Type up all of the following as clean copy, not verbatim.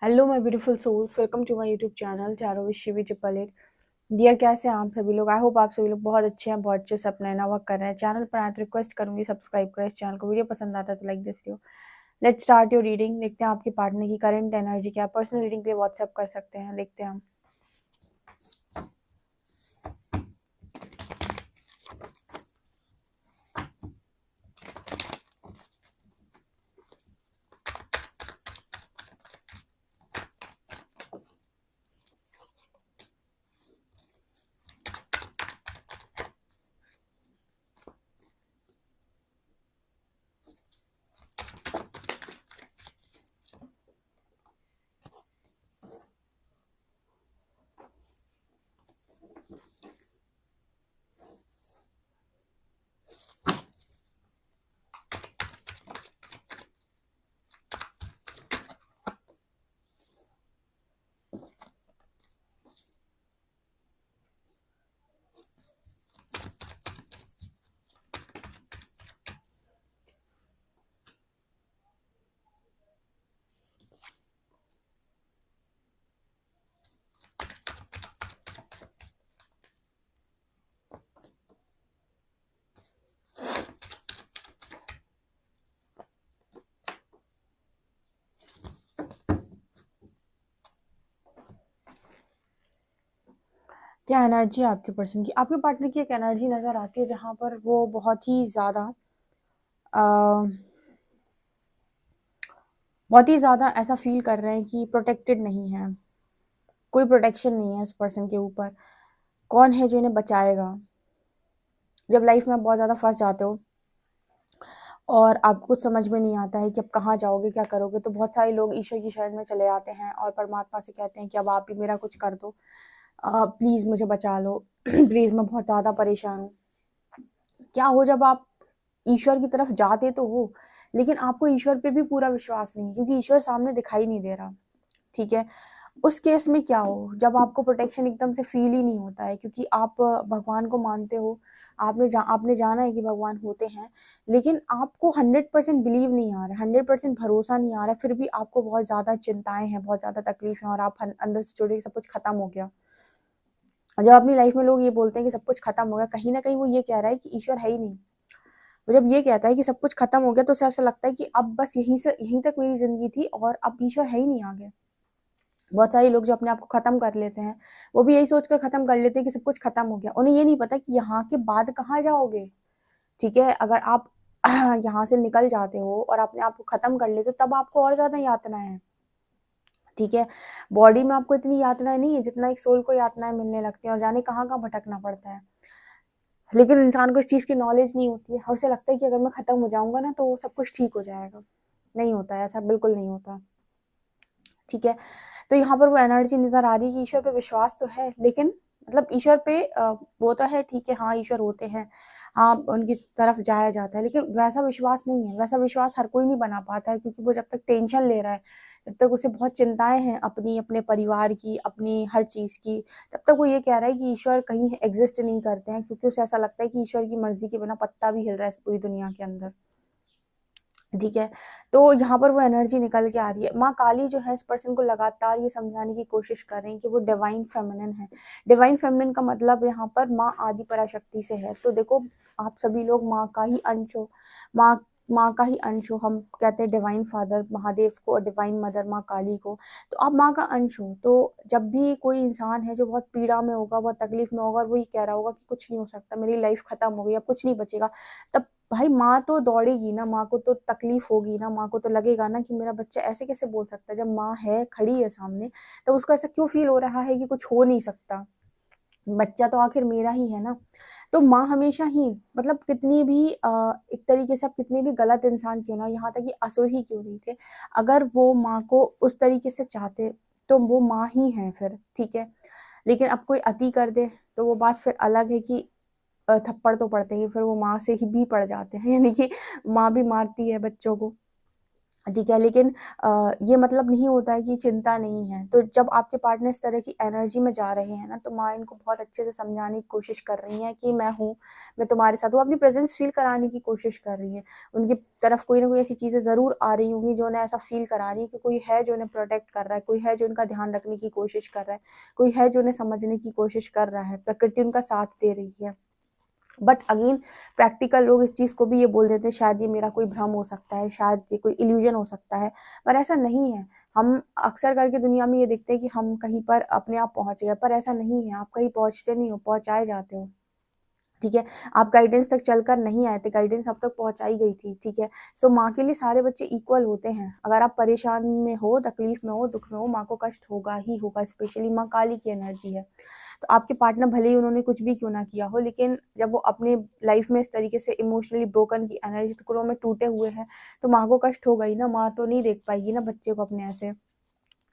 Hello my beautiful souls, welcome to my YouTube channel चारों with Shivi Chiplet. Dear, कैसे हैं आप सभी लोग? आई होप आप सभी लोग बहुत अच्छे हैं, बहुत अच्छे से अपना नया वर्क कर रहे हैं। चैनल पर आए तो रिक्वेस्ट करूंगी सब्सक्राइब करें इस चैनल को। वीडियो पसंद आता है तो like this video. Let's start your reading. देखते हैं आपके पार्टनर की करंट एनर्जी क्या। पर्सनल रीडिंग के लिए व्हाट्सएप कर सकते हैं। देखते हैं हम। क्या एनर्जी है आपके पर्सन की? आपके पार्टनर की एक एनर्जी नजर आती है जहां पर वो बहुत ही ज्यादा ऐसा फील कर रहे हैं कि प्रोटेक्टेड नहीं है। कोई प्रोटेक्शन नहीं है इस पर्सन के ऊपर। कौन है जो इन्हें बचाएगा? जब लाइफ में बहुत ज्यादा फंस जाते हो और आपको कुछ समझ में नहीं आता है कि अब कहाँ जाओगे, क्या करोगे, तो बहुत सारे लोग ईश्वर की शरण में चले आते हैं और परमात्मा से कहते हैं कि अब आप ही मेरा कुछ कर दो, प्लीज मुझे बचा लो। प्लीज, मैं बहुत ज्यादा परेशान हूँ। क्या हो, जब आप ईश्वर की तरफ जाते तो हो, लेकिन आपको ईश्वर पे भी पूरा विश्वास नहीं, क्योंकि ईश्वर सामने दिखाई नहीं दे रहा। ठीक है। उस केस में क्या हो, जब आपको प्रोटेक्शन एकदम से फील ही नहीं होता है, क्योंकि आप भगवान को मानते हो। आपने जाना है कि भगवान होते हैं, लेकिन आपको 100% बिलीव नहीं आ रहा, 100% भरोसा नहीं आ रहा, फिर भी आपको बहुत ज्यादा चिंताएं हैं, बहुत ज्यादा तकलीफ है, और आप अंदर से सोच रहे सब कुछ खत्म हो गया। जब अपनी लाइफ में लोग ये बोलते हैं कि सब कुछ खत्म हो गया, कहीं ना कहीं वो ये कह रहा है कि ईश्वर है ही नहीं। वो जब ये कहता है कि सब कुछ खत्म हो गया, तो उसे ऐसा लगता है कि अब बस यहीं तक मेरी जिंदगी थी और अब ईश्वर है ही नहीं आगे। बहुत सारे लोग जो अपने आप को खत्म कर लेते हैं, वो भी यही सोचकर खत्म कर लेते हैं कि सब कुछ खत्म हो गया। उन्हें ये नहीं पता कि यहाँ के बाद कहाँ जाओगे। ठीक है। अगर आप यहाँ से निकल जाते हो और अपने आप को खत्म कर लेते हो, तब आपको और ज्यादा यातना है। ठीक है। बॉडी में आपको इतनी यातनाएं नहीं है जितना एक सोल को यातनाएं मिलने लगती हैं, और जाने कहाँ कहाँ भटकना पड़ता है। लेकिन इंसान को इस चीज की नॉलेज नहीं होती है, और उसे लगता है कि अगर मैं खत्म हो जाऊंगा ना तो सब कुछ ठीक हो जाएगा। नहीं होता है ऐसा, बिल्कुल नहीं होता। ठीक है। तो यहाँ पर वो एनर्जी नजर आ रही है कि ईश्वर पे विश्वास तो है, लेकिन मतलब ईश्वर पे वो तो है, ठीक है, हाँ ईश्वर होते हैं, हाँ उनकी तरफ जाया जाता है, लेकिन वैसा विश्वास नहीं है। वैसा विश्वास हर कोई नहीं बना पाता है, क्योंकि वो जब तक टेंशन ले रहा है, जब तक उसे बहुत चिंताएं हैं अपनी, अपने परिवार की, अपनी हर चीज की, तब तक वो ये कह रहा है कि ईश्वर कहीं एग्जिस्ट नहीं करते हैं, क्योंकि उसे ऐसा लगता है कि ईश्वर की मर्जी के बिना पत्ता भी हिल रहा है इस पूरी दुनिया के अंदर। ठीक है। तो यहाँ पर वो एनर्जी निकल के आ रही है। माँ काली जो है इस पर्सन को लगातार ये समझाने की कोशिश कर रही है कि वो डिवाइन फेमिनिन है। डिवाइन फेमिनिन का मतलब यहाँ पर माँ आदि पराशक्ति से है। तो देखो, आप सभी लोग माँ का ही अंश हो। माँ माँ का ही अंश हो। हम कहते हैं डिवाइन फादर महादेव को और डिवाइन मदर माँ काली को। तो आप माँ का अंश हो। तो जब भी कोई इंसान है जो बहुत पीड़ा में होगा, बहुत तकलीफ में होगा, और वो ये कह रहा होगा कि कुछ नहीं हो सकता, मेरी लाइफ खत्म हो गई, अब कुछ नहीं बचेगा, तब भाई माँ तो दौड़ेगी ना, माँ को तो तकलीफ होगी ना, माँ को तो लगेगा ना कि मेरा बच्चा ऐसे कैसे बोल सकता है। जब माँ है, खड़ी है सामने, तो उसको ऐसा क्यों फील हो रहा है कि कुछ हो नहीं सकता, बच्चा तो आखिर मेरा ही है ना। तो माँ हमेशा ही, मतलब कितनी भी एक तरीके से आप कितने भी गलत इंसान क्यों ना, यहाँ तक कि असुर ही क्यों नहीं थे, अगर वो माँ को उस तरीके से चाहते तो वो माँ ही है फिर। ठीक है। लेकिन अब कोई अति कर दे तो वो बात फिर अलग है कि थप्पड़ तो पड़ते ही, फिर वो माँ से ही भी पड़ जाते हैं, यानी कि माँ भी मारती है बच्चों को। ठीक है, लेकिन ये मतलब नहीं होता है कि चिंता नहीं है। तो जब आपके पार्टनर इस तरह की एनर्जी में जा रहे हैं ना, तो माँ इनको बहुत अच्छे से समझाने की कोशिश कर रही हैं कि मैं हूँ, मैं तुम्हारे साथ हूँ। अपनी प्रेजेंस फील कराने की कोशिश कर रही हैं। उनकी तरफ कोई ना कोई ऐसी चीज़ें ज़रूर आ रही होंगी जो उन्हें ऐसा फील करा रही है कि कोई है जो उन्हें प्रोटेक्ट कर रहा है, कोई है जो उनका ध्यान रखने की कोशिश कर रहा है, कोई है जो उन्हें समझने की कोशिश कर रहा है, प्रकृति उनका साथ दे रही है। बट अगेन प्रैक्टिकल लोग इस चीज़ को भी ये बोल देते हैं शायद ये मेरा कोई भ्रम हो सकता है, शायद ये कोई इल्यूजन हो सकता है, पर ऐसा नहीं है। हम अक्सर करके दुनिया में ये देखते हैं कि हम कहीं पर अपने आप पहुंच गए, पर ऐसा नहीं है। आप कहीं पहुंचते नहीं हो, पहुंचाए जाते हो। ठीक है, आप गाइडेंस तक चलकर नहीं आए थे, गाइडेंस अब तक पहुंचाई गई थी। ठीक है, सो माँ के लिए सारे बच्चे इक्वल होते हैं। अगर आप परेशान में हो, तकलीफ में हो, दुख में हो, माँ को कष्ट होगा ही होगा। स्पेशली माँ काली की एनर्जी है। तो आपके पार्टनर भले ही उन्होंने कुछ भी क्यों ना किया हो, लेकिन जब वो अपने लाइफ में इस तरीके से इमोशनली ब्रोकन की एनर्जी टुकड़ों में टूटे हुए हैं, तो माँ को कष्ट होगा ही ना। माँ तो नहीं देख पाएगी ना बच्चे को अपने ऐसे।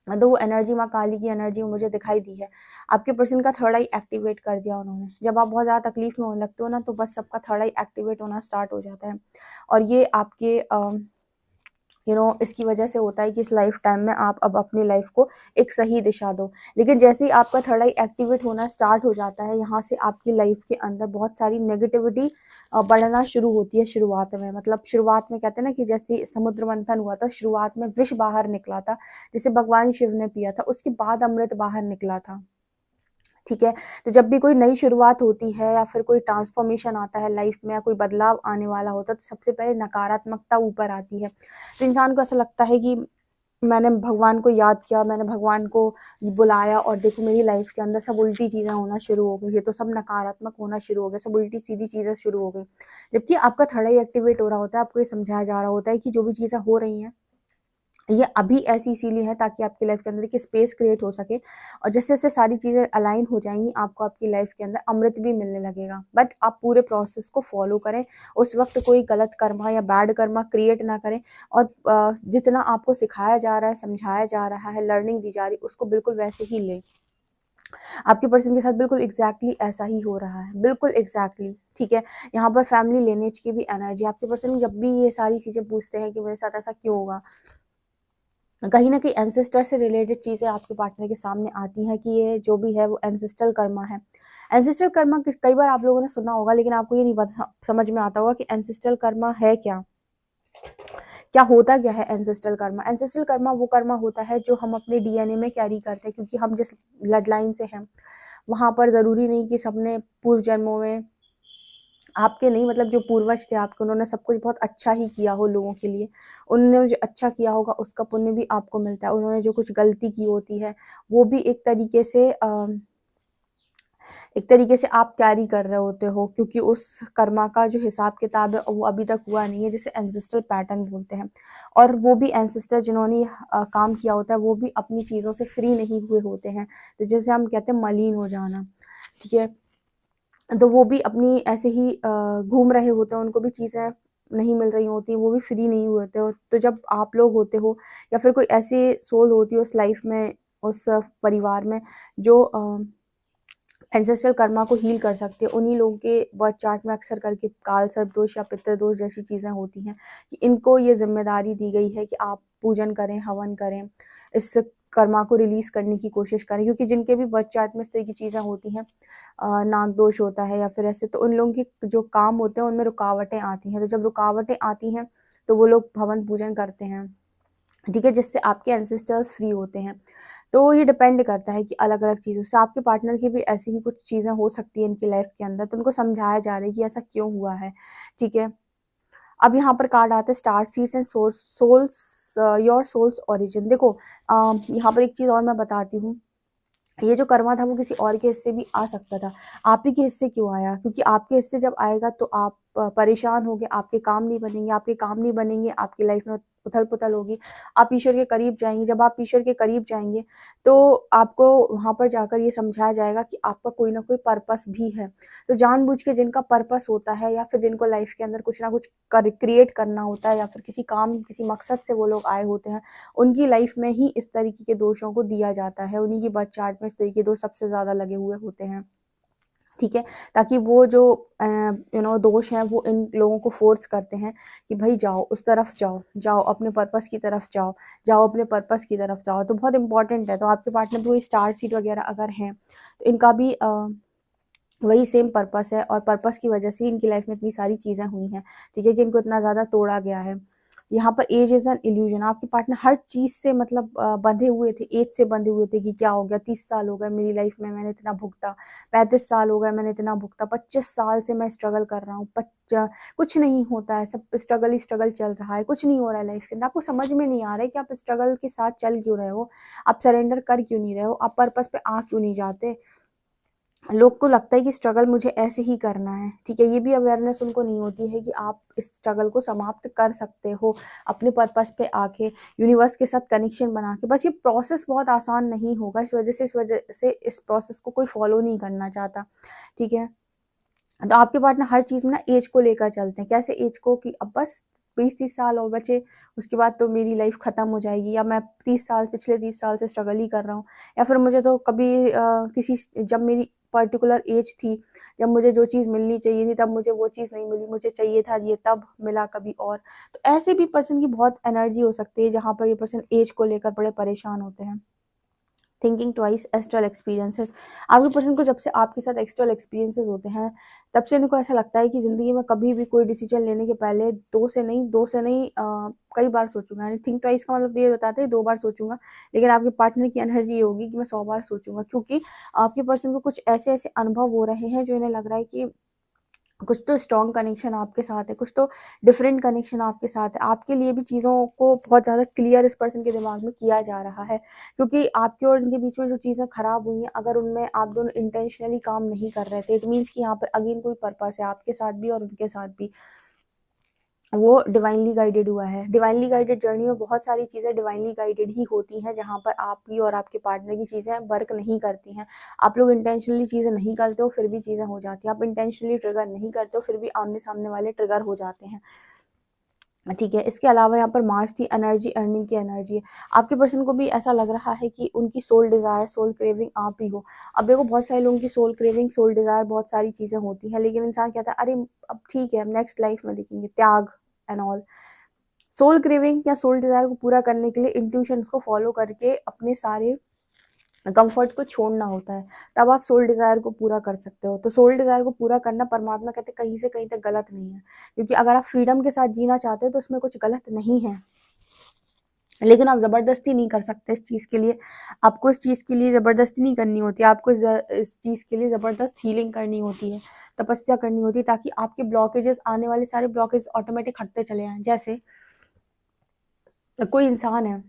तो वो एनर्जी माँ काली की एनर्जी मुझे दिखाई दी है। आपके पर्सन का थर्ड आई एक्टिवेट कर दिया उन्होंने। जब आप बहुत ज़्यादा तकलीफ में होने लगते हो ना, तो बस सबका थर्ड आई एक्टिवेट होना स्टार्ट हो जाता है। और ये आपके इसकी वजह से होता है कि इस लाइफ टाइम में आप अब अपनी लाइफ को एक सही दिशा दो। लेकिन जैसे ही आपका थर्ड आई एक्टिवेट होना स्टार्ट हो जाता है, यहाँ से आपकी लाइफ के अंदर बहुत सारी नेगेटिविटी बढ़ना शुरू होती है। शुरुआत में, मतलब शुरुआत में कहते हैं ना कि जैसे समुद्र मंथन हुआ था, शुरुआत में विष बाहर निकला था, जिसे भगवान शिव ने पिया था, उसके बाद अमृत बाहर निकला था। ठीक है, तो जब भी कोई नई शुरुआत होती है या फिर कोई ट्रांसफॉर्मेशन आता है लाइफ में, या कोई बदलाव आने वाला होता है, तो सबसे पहले नकारात्मकता ऊपर आती है। तो इंसान को ऐसा लगता है कि मैंने भगवान को याद किया, मैंने भगवान को बुलाया, और देखो मेरी लाइफ के अंदर सब उल्टी चीज़ें होना शुरू हो गई, ये तो सब नकारात्मक होना शुरू हो गया, सब उल्टी सीधी चीज़ें शुरू हो गई। जबकि आपका थर्ड आई एक्टिवेट हो रहा होता है, आपको ये समझाया जा रहा होता है कि जो भी चीज़ें हो रही हैं, ये अभी ऐसी इसीलिए है ताकि आपकी लाइफ के अंदर एक स्पेस क्रिएट हो सके। और जैसे जैसे सारी चीज़ें अलाइन हो जाएंगी, आपको आपकी लाइफ के अंदर अमृत भी मिलने लगेगा। बट आप पूरे प्रोसेस को फॉलो करें। उस वक्त कोई गलत कर्मा या बैड कर्मा क्रिएट ना करें। और जितना आपको सिखाया जा रहा है, समझाया जा रहा है, लर्निंग दी जा रही है, उसको बिल्कुल वैसे ही लें। आपके पर्सन के साथ बिल्कुल एग्जैक्टली ऐसा ही हो रहा है, बिल्कुल एग्जैक्टली। ठीक है, यहाँ पर फैमिली लिनेज की भी एनर्जी। आपके पर्सन जब भी ये सारी चीज़ें पूछते हैं कि मेरे साथ ऐसा क्यों होगा, कहीं ना कहीं एंसेस्टर से रिलेटेड चीज़ें आपके पार्टनर के सामने आती हैं कि ये जो भी है वो एंसेस्ट्रल कर्मा है। एंसेस्ट्रल कर्मा कई बार आप लोगों ने सुना होगा, लेकिन आपको ये नहीं पता, समझ में आता होगा कि एंसेस्ट्रल कर्मा है क्या, क्या होता क्या है एंसेस्ट्रल कर्मा। एंसेस्ट्रल कर्मा वो कर्मा होता है जो हम अपने डीएनए में कैरी करते हैं, क्योंकि हम जिस ब्लड लाइन से हैं, वहाँ पर ज़रूरी नहीं कि सबने पूर्व जन्मों में, आपके नहीं, मतलब जो पूर्वज थे आपके, उन्होंने सब कुछ बहुत अच्छा ही किया हो लोगों के लिए। उन्होंने जो अच्छा किया होगा उसका पुण्य भी आपको मिलता है। उन्होंने जो कुछ गलती की होती है, वो भी एक तरीके से आप कैरी कर रहे होते हो, क्योंकि उस कर्मा का जो हिसाब किताब है वो अभी तक हुआ नहीं है, जिसे एंसेस्ट्रल पैटर्न बोलते हैं। और वो भी एंसेस्टर जिन्होंने काम किया होता है, वो भी अपनी चीज़ों से फ्री नहीं हुए होते हैं। तो जैसे हम कहते हैं मलिन हो जाना। ठीक है, तो वो भी अपनी ऐसे ही घूम रहे होते हैं, उनको भी चीज़ें नहीं मिल रही होती, वो भी फ्री नहीं हुए होते हो। तो जब आप लोग होते हो, या फिर कोई ऐसी सोल होती है उस लाइफ में, उस परिवार में, जो एंसेस्ट्रल कर्मा को हील कर सकते हैं, उन्हीं लोगों के बर्थ चार्ट में अक्सर करके काल सर्प दोष या पितृ दोष जैसी चीज़ें होती हैं, कि इनको ये जिम्मेदारी दी गई है कि आप पूजन करें, हवन करें, इस कर्मा को रिलीज करने की कोशिश करें। क्योंकि जिनके भी बर्थ चार्ट में इस तरह की चीज़ें होती हैं, नाग दोष होता है या फिर ऐसे, तो उन लोगों के जो काम होते हैं उनमें रुकावटें आती हैं। तो जब रुकावटें आती हैं, तो वो लोग हवन पूजन करते हैं। ठीक है, जिससे आपके एंसेस्टर्स फ्री होते हैं। तो ये डिपेंड करता है कि अलग अलग चीज़ों से आपके पार्टनर की भी ऐसी ही कुछ चीज़ें हो सकती हैं इनकी लाइफ के अंदर, तो उनको समझाया जा रहा है कि ऐसा क्यों हुआ है। ठीक है, अब यहाँ पर कार्ड आता है start seeds and souls, your souls origin. देखो, यहाँ पर एक चीज़ और मैं बताती हूँ। ये जो कर्मा था वो किसी और के हिस्से भी आ सकता था, आप ही के हिस्से क्यों आया? क्योंकि आपके हिस्से जब आएगा तो आप परेशान होगे, आपके काम नहीं बनेंगे, आपके काम नहीं बनेंगे, आपकी लाइफ में उथल पुथल होगी, आप ईश्वर के करीब जाएंगे। जब आप ईश्वर के करीब जाएंगे, तो आपको वहाँ पर जाकर ये समझाया जाएगा कि आपका कोई ना कोई पर्पस भी है। तो जानबूझ के जिनका पर्पस होता है, या फिर जिनको लाइफ के अंदर कुछ ना कुछ क्रिएट करना होता है, या फिर किसी काम, किसी मकसद से वो लोग आए होते हैं, उनकी लाइफ में ही इस तरीके के दोषों को दिया जाता है। उन्हीं की बर्थ चार्ट में इस तरीके के दोष सबसे ज़्यादा लगे हुए होते हैं। ठीक है? ताकि वो जो दोष हैं वो इन लोगों को फ़ोर्स करते हैं कि भई जाओ, उस तरफ जाओ, जाओ अपने पर्पस की तरफ जाओ, जाओ अपने पर्पस की तरफ जाओ। तो बहुत इम्पोर्टेंट है। तो आपके पार्टनर भी कोई स्टार सीड वगैरह अगर हैं, तो इनका भी वही सेम पर्पस है और पर्पस की वजह से इनकी लाइफ में इतनी सारी चीज़ें हुई हैं, ठीक है, कि इनको इतना ज़्यादा तोड़ा गया है। यहाँ पर एज इज़ एन इल्यूजन। आपके पार्टनर हर चीज़ से मतलब बंधे हुए थे, एज से बंधे हुए थे कि क्या हो गया, 30 साल हो गए मेरी लाइफ में, मैंने इतना भुगता, 35 साल हो गए मैंने इतना भुगता, 25 साल से मैं स्ट्रगल कर रहा हूँ, कुछ नहीं होता है, सब स्ट्रगल ही स्ट्रगल चल रहा है, कुछ नहीं हो रहा है लाइफ के अंदर। आपको समझ में नहीं आ रहा है कि आप स्ट्रगल के साथ चल क्यों रहे हो, आप सरेंडर कर क्यों नहीं रहे हो, आप पर्पस पे आ क्यों नहीं जाते। लोग को लगता है कि स्ट्रगल मुझे ऐसे ही करना है, ठीक है, ये भी अवेयरनेस उनको नहीं होती है कि आप इस स्ट्रगल को समाप्त कर सकते हो अपने पर्पस पे आके, यूनिवर्स के साथ कनेक्शन बना के। बस ये प्रोसेस बहुत आसान नहीं होगा, इस वजह से इस प्रोसेस को कोई फॉलो नहीं करना चाहता, ठीक है। तो आपके पार्टनर हर चीज़ में ना एज को लेकर चलते हैं। कैसे एज को, कि अब बस 20-30 साल और बचे, उसके बाद तो मेरी लाइफ ख़त्म हो जाएगी, या मैं पिछले 30 साल से स्ट्रगल ही कर रहा हूँ, या फिर मुझे तो कभी जब मेरी पर्टिकुलर एज थी, जब मुझे जो चीज़ मिलनी चाहिए थी तब मुझे वो चीज़ नहीं मिली, मुझे चाहिए था ये तब मिला कभी और। तो ऐसे भी पर्सन की बहुत एनर्जी हो सकती है जहाँ पर ये पर्सन एज को लेकर बड़े परेशान होते हैं। Thinking twice, astral experiences. आपके पर्सन को जब से आपके साथ एस्ट्रल एक्सपीरियंसेस होते हैं, तब से इनको ऐसा लगता है कि ज़िंदगी में कभी भी कोई डिसीजन लेने के पहले दो से नहीं कई बार सोचूंगा। यानी थिंक ट्वाइस का मतलब ये बताते हैं 2 बार सोचूंगा, लेकिन आपके पार्टनर की एनर्जी ये होगी कि मैं 100 बार सोचूंगा, क्योंकि आपके पर्सन को कुछ ऐसे ऐसे अनुभव हो रहे हैं जो इन्हें लग रहा है कि कुछ तो स्ट्रॉन्ग कनेक्शन आपके साथ है, कुछ तो डिफरेंट कनेक्शन आपके साथ है। आपके लिए भी चीज़ों को बहुत ज़्यादा क्लियर इस पर्सन के दिमाग में किया जा रहा है, क्योंकि आपके और इनके बीच में जो चीज़ें खराब हुई हैं, अगर उनमें आप दोनों इंटेंशनली काम नहीं कर रहे थे, इट मीन्स कि यहाँ पर अगेन कोई पर्पस है आपके साथ भी और उनके साथ भी, वो डिवाइनली गाइडेड हुआ है। डिवाइनली गाइडेड जर्नी में बहुत सारी चीज़ें डिवाइनली गाइडेड ही होती हैं, जहाँ पर आपकी और आपके पार्टनर की चीज़ें वर्क नहीं करती हैं। आप लोग इंटेंशनली चीज़ें नहीं करते हो फिर भी चीज़ें हो जाती हैं, आप इंटेंशनली ट्रिगर नहीं करते हो फिर भी आमने सामने वाले ट्रिगर हो जाते हैं, ठीक है। इसके अलावा यहाँ पर मार्स की एनर्जी अर्निंग की एनर्जी है। आपके पर्सन को भी ऐसा लग रहा है कि उनकी सोल डिज़ायर, सोल क्रेविंग आप ही हो। अब देखो, बहुत सारे लोगों की सोल क्रेविंग, सोल डिज़ायर बहुत सारी चीज़ें होती हैं, लेकिन इंसान कहता है अरे अब ठीक है, नेक्स्ट लाइफ में देखेंगे, त्याग एंड ऑल। सोल क्रेविंग या सोल डिज़ायर को पूरा करने के लिए इंट्यूशंस को फॉलो करके अपने सारे कंफर्ट को छोड़ना होता है, तब आप सोल डिज़ायर को पूरा कर सकते हो। तो सोल डिज़ायर को पूरा करना, परमात्मा कहते हैं, कहीं से कहीं तक गलत नहीं है, क्योंकि अगर आप फ्रीडम के साथ जीना चाहते हो तो उसमें कुछ गलत नहीं है, लेकिन आप ज़बरदस्ती नहीं कर सकते इस चीज़ के लिए। आपको इस चीज़ के लिए ज़बरदस्ती नहीं करनी होती, आपको इस चीज़ के लिए ज़बरदस्त हीलिंग करनी होती है, तपस्या करनी होती है, ताकि आपके ब्लॉकेजेस, आने वाले सारे ब्लॉकेज ऑटोमेटिक हटते चले जाएँ। जैसे कोई इंसान है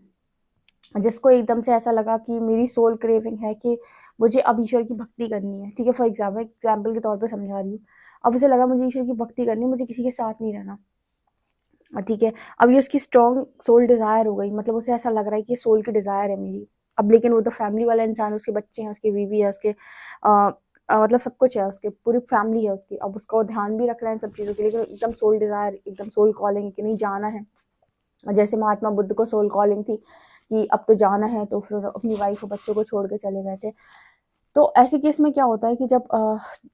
जिसको एकदम से ऐसा लगा कि मेरी सोल क्रेविंग है कि मुझे अब ईश्वर की भक्ति करनी है, ठीक है, फॉर एग्जाम्पल के तौर पे समझा रही हूँ। अब उसे लगा मुझे ईश्वर की भक्ति करनी है, मुझे किसी के साथ नहीं रहना, ठीक है। अब ये उसकी स्ट्रॉन्ग सोल डिज़ायर हो गई, मतलब उसे ऐसा लग रहा है कि सोल की डिज़ायर है मेरी। अब लेकिन वो तो फैमिली वाला इंसान है, उसके बच्चे हैं, उसकी बीवी है, उसके मतलब सब कुछ है, उसके पूरी फैमिली है उसकी। अब उसको ध्यान भी रखना है सब चीज़ों के लिए, लेकिन एकदम सोल डिज़ायर, एकदम सोल कॉलिंग कि नहीं जाना है। जैसे महात्मा बुद्ध को सोल कॉलिंग थी कि अब तो जाना है, तो फिर अपनी वाइफ और बच्चों को छोड़ के चले गए थे। तो ऐसे केस में क्या होता है कि जब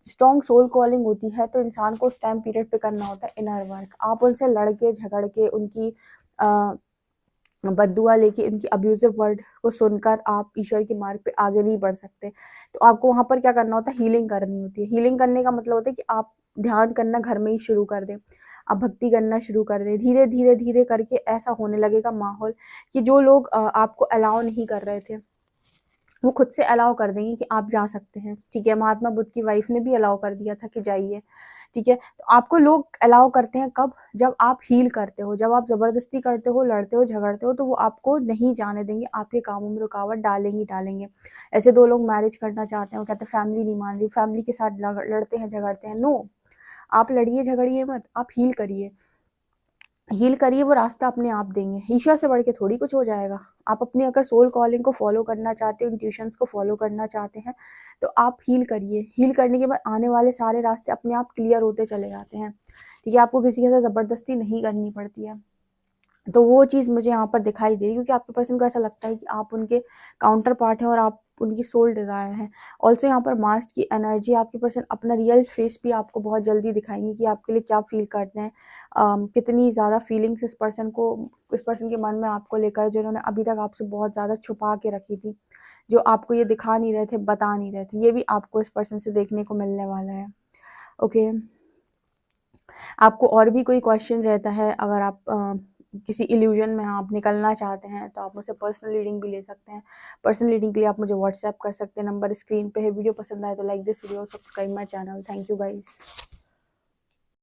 स्ट्रॉन्ग सोल कॉलिंग होती है, तो इंसान को उस टाइम पीरियड पे करना होता है इनर वर्क। आप उनसे लड़के झगड़ के, उनकी बद्दुआ लेके, उनकी अब्यूजिव वर्ड को सुनकर आप ईश्वर के मार्ग पे आगे नहीं बढ़ सकते। तो आपको वहाँ पर क्या करना होता है, हीलिंग करनी होती है। हीलिंग करने का मतलब होता है कि आप ध्यान करना घर में ही शुरू कर दें, आप भक्ति करना शुरू कर दें। धीरे धीरे धीरे करके ऐसा होने लगेगा माहौल कि जो लोग आपको अलाउ नहीं कर रहे थे, वो खुद से अलाउ कर देंगे कि आप जा सकते हैं, ठीक है। महात्मा बुद्ध की वाइफ ने भी अलाउ कर दिया था कि जाइए, ठीक है। तो आपको लोग अलाउ करते हैं कब, जब आप हील करते हो। जब आप ज़बरदस्ती करते हो, लड़ते हो, झगड़ते हो, तो वो आपको नहीं जाने देंगे, आपके कामों में रुकावट डालेंगे। ऐसे 2 लोग मैरिज करना चाहते हैं, वो कहते हैं फैमिली नहीं मान रही, फैमिली के साथ लड़ते हैं, झगड़ते हैं। नो, आप लड़िए झगड़िए मत, आप हील करिए। हील करिए, वो रास्ता अपने आप देंगे। ईश्वर से बढ़ के थोड़ी कुछ हो जाएगा। आप अपनी अगर सोल कॉलिंग को फॉलो करना चाहते हो, इंट्यूशंस को फॉलो करना चाहते हैं, तो आप हील करिए। हील करने के बाद आने वाले सारे रास्ते अपने आप क्लियर होते चले जाते हैं, ठीक है। आपको किसी के साथ ज़बरदस्ती नहीं करनी पड़ती है। तो वो चीज़ मुझे यहाँ पर दिखाई दे रही है, क्योंकि आपके पर्सन को ऐसा लगता है कि आप उनके काउंटर पार्ट हैं और आप उनकी सोल डिज़ायर है। ऑल्सो यहाँ पर मास्ट की एनर्जी, आपके पर्सन अपना रियल फेस भी आपको बहुत जल्दी दिखाएंगे कि आपके लिए क्या फील करते हैं, कितनी ज़्यादा फीलिंग्स इस पर्सन के मन में आपको लेकर, जो इन्होंने अभी तक आपसे बहुत ज़्यादा छुपा के रखी थी, जो आपको ये दिखा नहीं रहे थे, बता नहीं रहे थे, ये भी आपको इस पर्सन से देखने को मिलने वाला है। ओके, आपको और भी कोई क्वेश्चन रहता है, अगर आप किसी इल्यूजन में आप निकलना चाहते हैं तो आप मुझसे पर्सनल रीडिंग भी ले सकते हैं। पर्सनल रीडिंग के लिए आप मुझे व्हाट्सएप कर सकते हैं, नंबर स्क्रीन पे है। वीडियो पसंद आए तो like this video, subscribe my channel. Thank you guys.